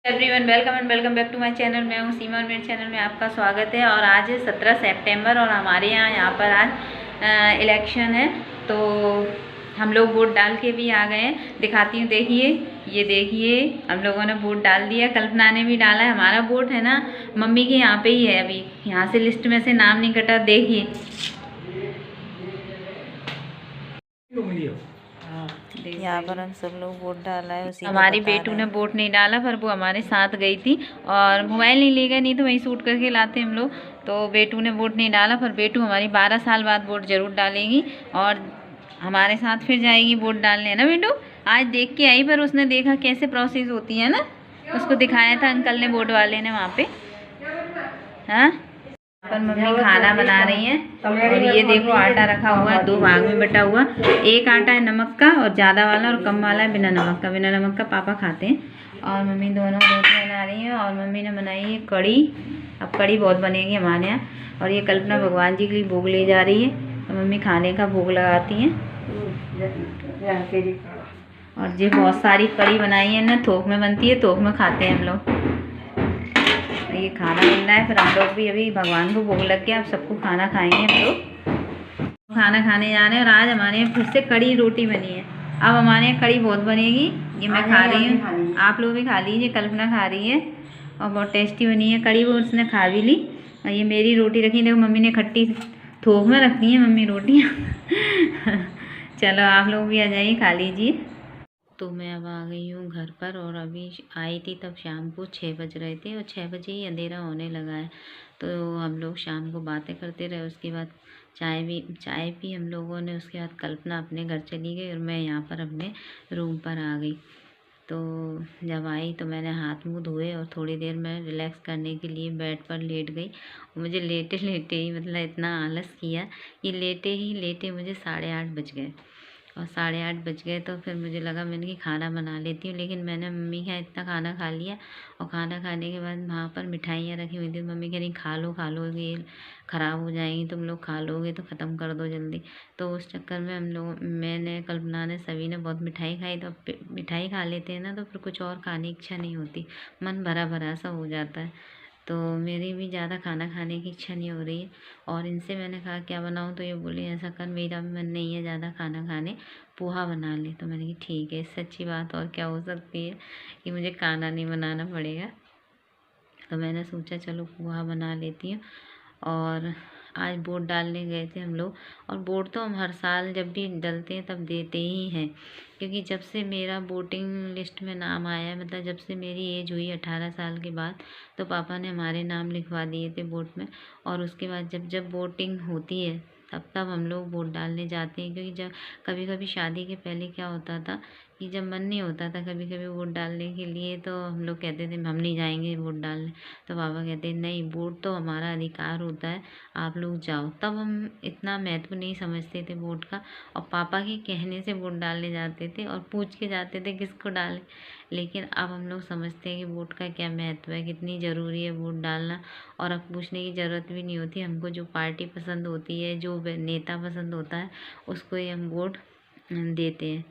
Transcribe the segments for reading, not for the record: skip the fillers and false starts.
Everyone welcome and welcome back to my channel. मैं हूं सीमा और मेरे चैनल में आपका स्वागत है। और आज है 17 सितंबर और हमारे यहाँ पर आज इलेक्शन है, तो हम लोग वोट डाल के भी आ गए हैं। दिखाती हूँ, देखिए, ये देखिए हम लोगों ने वोट डाल दिया। कल्पना ने भी डाला है। हमारा वोट है ना मम्मी के यहाँ पे ही है, अभी यहाँ से लिस्ट में से नाम नहीं कटा। देखिए यहाँ पर हम सब लोग वोट डाला है। उसी हमारी बेटू ने वोट नहीं डाला, पर वो हमारे साथ गई थी और मोबाइल नहीं ले गए, नहीं तो वहीं शूट करके लाते हम लोग। तो बेटू ने वोट नहीं डाला, पर बेटू हमारी 12 साल बाद वोट जरूर डालेगी और हमारे साथ फिर जाएगी वोट डालने, ना बेटू। आज देख के आई, पर उसने देखा कैसे प्रोसेस होती है ना, उसको दिखाया था अंकल ने, वोट वाले ने वहाँ पे। हाँ, पर मम्मी खाना बना रही है और ये देखो आटा रखा हुआ है, 2 भाग में बटा हुआ। एक आटा है नमक का और ज़्यादा वाला, और कम वाला है बिना नमक का। बिना नमक का पापा खाते हैं। और मम्मी दोनों रोटी बना रही है और मम्मी ने बनाई है कड़ी। अब कड़ी बहुत बनेगी हमारे यहाँ। और ये कल्पना भगवान जी के लिए भोग ले जा रही है, तो मम्मी खाने का भोग लगाती हैं। और ये बहुत सारी कड़ी बनाई है ना, थोक में बनती है, थोक में खाते हैं हम लोग। ये खाना मिल रहा है, फिर हम लोग भी अभी भगवान को भोग लग गया, अब सबको खाना खाएंगे हम लोग। खाना खाने जा रहे हैं और आज हमारे यहाँ फिर से कड़ी रोटी बनी है। अब हमारे यहाँ कड़ी बहुत बनेगी। ये मैं खा रही हूँ, आप लोग भी खा लीजिए। कल्पना खा रही है और बहुत टेस्टी बनी है कड़ी, वो उसने खा भी ली। और ये मेरी रोटी रखी, देखो मम्मी ने खट्टी थोक में रखी है मम्मी रोटियाँ। चलो आप लोग भी आ जाइए, खा लीजिए। तो मैं अब आ गई हूँ घर पर, और अभी आई थी तब शाम को 6 बज रहे थे और 6 बजे ही अंधेरा होने लगा है। तो हम लोग शाम को बातें करते रहे, उसके बाद चाय पी हम लोगों ने। उसके बाद कल्पना अपने घर चली गई और मैं यहाँ पर अपने रूम पर आ गई। तो जब आई तो मैंने हाथ मुँह धोए और थोड़ी देर मैं रिलैक्स करने के लिए बेड पर लेट गई। मुझे लेटे लेटे ही मतलब इतना आलस किया कि लेटे ही लेटे मुझे 8:30 बज गए। और 8:30 बज गए तो फिर मुझे लगा मैंने कि खाना बना लेती हूँ, लेकिन मैंने मम्मी का इतना खाना खा लिया। और खाना खाने के बाद वहाँ पर मिठाइयाँ रखी हुई थी, मम्मी कह रही खा लो, ये ख़राब हो जाएंगी, तुम लोग खा लोगे तो ख़त्म कर दो जल्दी। तो उस चक्कर में हम लोग, मैंने, कल्पना ने, सभी ने बहुत मिठाई खाई। तो अब मिठाई खा लेते हैं ना तो फिर कुछ और खाने की इच्छा नहीं होती, मन भरा भरा सा हो जाता है। तो मेरी भी ज़्यादा खाना खाने की इच्छा नहीं हो रही है। और इनसे मैंने कहा क्या बनाऊँ, तो ये बोली ऐसा कर, मेरा भी मन नहीं है ज़्यादा खाना खाने, पोहा बना ले। तो मैंने कहा ठीक है, इससे अच्छी बात और क्या हो सकती है कि मुझे खाना नहीं बनाना पड़ेगा। तो मैंने सोचा चलो पोहा बना लेती हूँ। और आज वोट डालने गए थे हम लोग। और वोट तो हम हर साल जब भी डलते हैं तब देते ही हैं, क्योंकि जब से मेरा वोटिंग लिस्ट में नाम आया, मतलब जब से मेरी एज हुई 18 साल के बाद, तो पापा ने हमारे नाम लिखवा दिए थे वोट में। और उसके बाद जब जब वोटिंग होती है तब तब हम लोग वोट डालने जाते हैं। क्योंकि जब कभी कभी शादी के पहले क्या होता था कि जब मन नहीं होता था कभी कभी वोट डालने के लिए, तो हम लोग कहते थे हम नहीं जाएंगे वोट डालने। तो पापा कहते नहीं, वोट तो हमारा अधिकार होता है, आप लोग जाओ। तब हम इतना महत्व नहीं समझते थे वोट का, और पापा के कहने से वोट डालने जाते थे और पूछ के जाते थे किसको डालें। लेकिन अब हम लोग समझते हैं कि वोट का क्या महत्व है, कितनी ज़रूरी है वोट डालना। और अब पूछने की ज़रूरत भी नहीं होती, हमको जो पार्टी पसंद होती है, जो नेता पसंद होता है, उसको ही हम वोट देते हैं।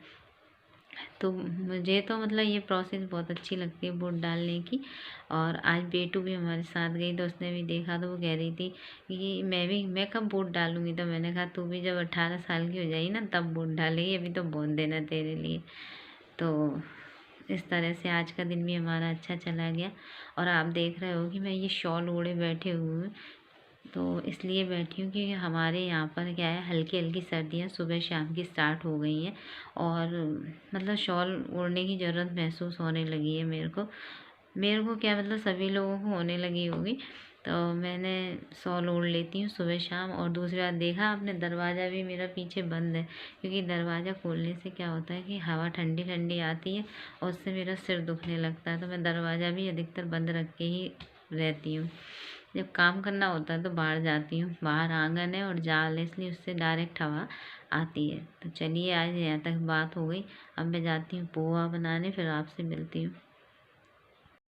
तो मुझे तो मतलब ये प्रोसेस बहुत अच्छी लगती है वोट डालने की। और आज बेटू भी हमारे साथ गई, तो उसने भी देखा, तो वो कह रही थी कि मैं कब वोट डालूंगी। तो मैंने कहा तू भी जब 18 साल की हो जाएगी ना तब वोट डालेगी, अभी तो बहुत देना तेरे लिए। तो इस तरह से आज का दिन भी हमारा अच्छा चला गया। और आप देख रहे हो कि मैं ये शॉल ओढ़े बैठे हुए हूँ, तो इसलिए बैठी हूँ क्योंकि हमारे यहाँ पर क्या है, हल्की हल्की सर्दियाँ सुबह शाम की स्टार्ट हो गई हैं। और मतलब शॉल ओढ़ने की ज़रूरत महसूस होने लगी है मेरे को क्या मतलब सभी लोगों को होने लगी होगी। तो मैंने शॉल ओढ़ लेती हूँ सुबह शाम। और दूसरी बात, देखा आपने, दरवाज़ा भी मेरा पीछे बंद है, क्योंकि दरवाज़ा खोलने से क्या होता है कि हवा ठंडी ठंडी आती है और उससे मेरा सिर दुखने लगता है। तो मैं दरवाज़ा भी अधिकतर बंद रख के ही रहती हूँ। जब काम करना होता है तो बाहर जाती हूँ, बाहर आंगन है और जाल है, इसलिए उससे डायरेक्ट हवा आती है। तो चलिए आज यहाँ तक बात हो गई, अब मैं जाती हूँ पोहा बनाने, फिर आपसे मिलती हूँ।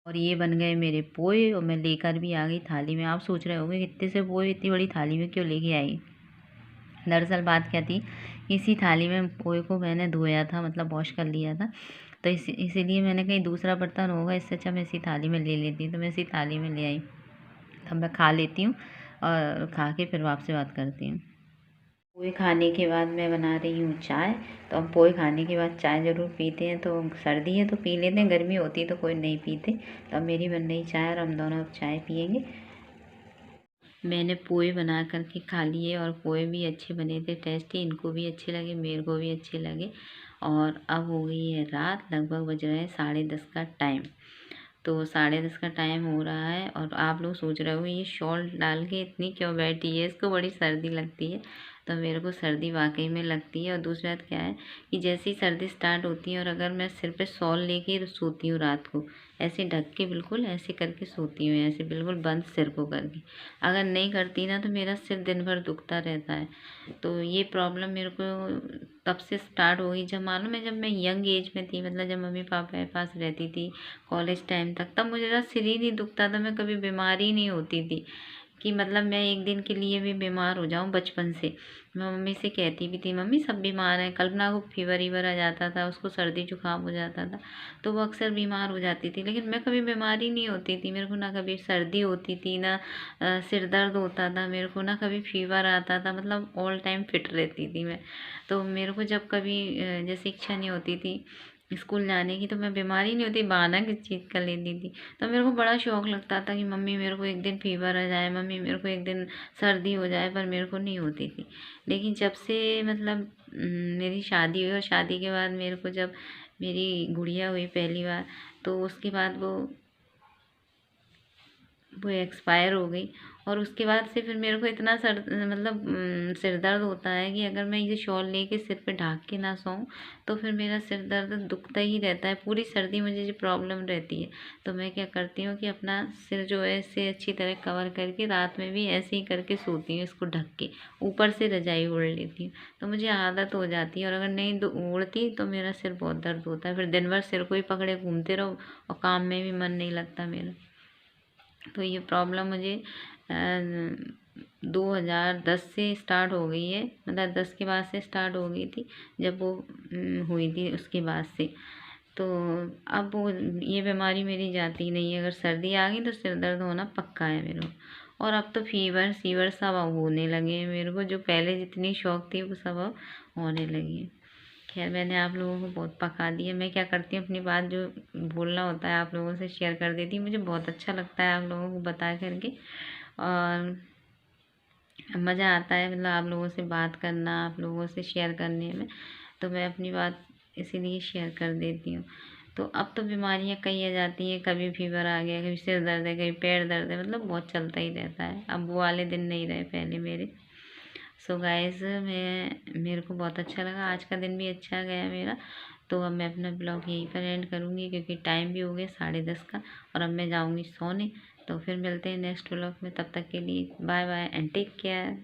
और ये बन गए मेरे पोहे और मैं लेकर भी आ गई थाली में। आप सोच रहे होंगे कितने से पोहे इतनी बड़ी थाली में क्यों लेके आई। दरअसल बात क्या थी, इसी थाली में पोहे को मैंने धोया था, मतलब वॉश कर लिया था। तो तो इसीलिए मैंने कहीं दूसरा बर्तन होगा, इससे अच्छा मैं इसी थाली में ले लेती हूँ। तो मैं इसी थाली में ले आई। तो मैं खा लेती हूँ और खा के फिर आपसे बात करती हूँ। पोहे खाने के बाद मैं बना रही हूँ चाय। तो हम पोहे खाने के बाद चाय ज़रूर पीते हैं। तो सर्दी है तो पी लेते हैं, गर्मी होती है तो कोई नहीं पीते। तो अब मेरी बन रही चाय और हम दोनों अब चाय पियेंगे। मैंने पोहे बना करके खा लिए और पोहे भी अच्छे बने थे, टेस्टी। इनको भी अच्छे लगे, मेरे को भी अच्छे लगे। और अब हो गई है रात, लगभग बज रहे हैं 10:30 का टाइम। तो 10:30 का टाइम हो रहा है और आप लोग सोच रहे हो ये शॉल डाल के इतनी क्यों बैठी है, इसको बड़ी सर्दी लगती है। तो मेरे को सर्दी वाकई में लगती है। और दूसरी बात क्या है कि जैसे ही सर्दी स्टार्ट होती है और अगर मैं सिर पे शॉल लेके सोती हूँ रात को, ऐसे ढक के बिल्कुल ऐसे करके सोती हूँ, ऐसे बिल्कुल बंद सिर को करके, अगर नहीं करती ना तो मेरा सिर दिन भर दुखता रहता है। तो ये प्रॉब्लम मेरे को तब से स्टार्ट हो गई, जब मालूम है, जब मैं यंग एज में थी, मतलब जब मम्मी पापा के पास रहती थी कॉलेज टाइम तक, तब मुझे सिर ही नहीं दुखता था। मैं कभी बीमार ही नहीं होती थी कि मतलब मैं एक दिन के लिए भी बीमार हो जाऊं। बचपन से मैं मम्मी से कहती भी थी, मम्मी सब बीमार हैं। कल्पना को फीवर ईवर आ जाता था, उसको सर्दी जुकाम हो जाता था, तो वो अक्सर बीमार हो जाती थी, लेकिन मैं कभी बीमार ही नहीं होती थी। मेरे को ना कभी सर्दी होती थी, ना सिर दर्द होता था मेरे को, ना कभी फीवर आता था। मतलब ऑल टाइम फिट रहती थी मैं। तो मेरे को जब कभी जैसे इच्छा नहीं होती थी स्कूल जाने की, तो मैं बीमार ही नहीं होती, बहाना किस चीज़ का लेती थी। तो मेरे को बड़ा शौक लगता था कि मम्मी मेरे को एक दिन फीवर आ जाए, मम्मी मेरे को एक दिन सर्दी हो जाए, पर मेरे को नहीं होती थी। लेकिन जब से मतलब मेरी शादी हुई और शादी के बाद मेरे को जब मेरी गुड़िया हुई पहली बार, तो उसके बाद वो एक्सपायर हो गई। और उसके बाद से फिर मेरे को इतना मतलब सिर दर्द होता है कि अगर मैं ये शॉल लेके सिर पे ढाक के ना सोऊं तो फिर मेरा सिर दर्द दुखता ही रहता है। पूरी सर्दी मुझे ये प्रॉब्लम रहती है। तो मैं क्या करती हूँ कि अपना सिर जो है इसे अच्छी तरह कवर करके रात में भी ऐसे ही करके सोती हूँ, इसको ढक के ऊपर से रजाई ओढ़ लेती हूँ। तो मुझे आदत हो जाती है। और अगर नहीं ओढ़ती तो मेरा सिर बहुत दर्द होता है, फिर दिन भर सिर को ही पकड़े घूमते रहो और काम में भी मन नहीं लगता मेरा। तो ये प्रॉब्लम मुझे 2010 से स्टार्ट हो गई है, मतलब 10 के बाद से स्टार्ट हो गई थी, जब वो हुई थी उसके बाद से। तो अब वो ये बीमारी मेरी जाती नहीं है। अगर सर्दी आ गई तो सिर दर्द होना पक्का है मेरे को। और अब तो फीवर सब अब होने लगे हैं मेरे को, जो पहले जितनी शौक थी वो सब अब होने लगी है। खैर, मैंने आप लोगों को बहुत पका दिया। मैं क्या करती हूँ, अपनी बात जो बोलना होता है आप लोगों से शेयर कर देती हूँ। मुझे बहुत अच्छा लगता है आप लोगों को बता करके, और मज़ा आता है मतलब आप लोगों से बात करना, आप लोगों से शेयर करने में। तो मैं अपनी बात इसीलिए शेयर कर देती हूँ। तो अब तो बीमारियाँ कई आ जाती हैं, कभी फीवर आ गया, कभी सिर दर्द है, कभी पैर दर्द है, मतलब बहुत चलता ही रहता है। अब वो वाले दिन नहीं रहे पहले मेरे। सो गाइस, मेरे को बहुत अच्छा लगा, आज का दिन भी अच्छा गया मेरा। तो अब मैं अपना ब्लॉग यहीं पर एंड करूँगी क्योंकि टाइम भी हो गया 10:30 का, और अब मैं जाऊँगी सोने। तो फिर मिलते हैं नेक्स्ट ब्लॉग में, तब तक के लिए bye bye and take care.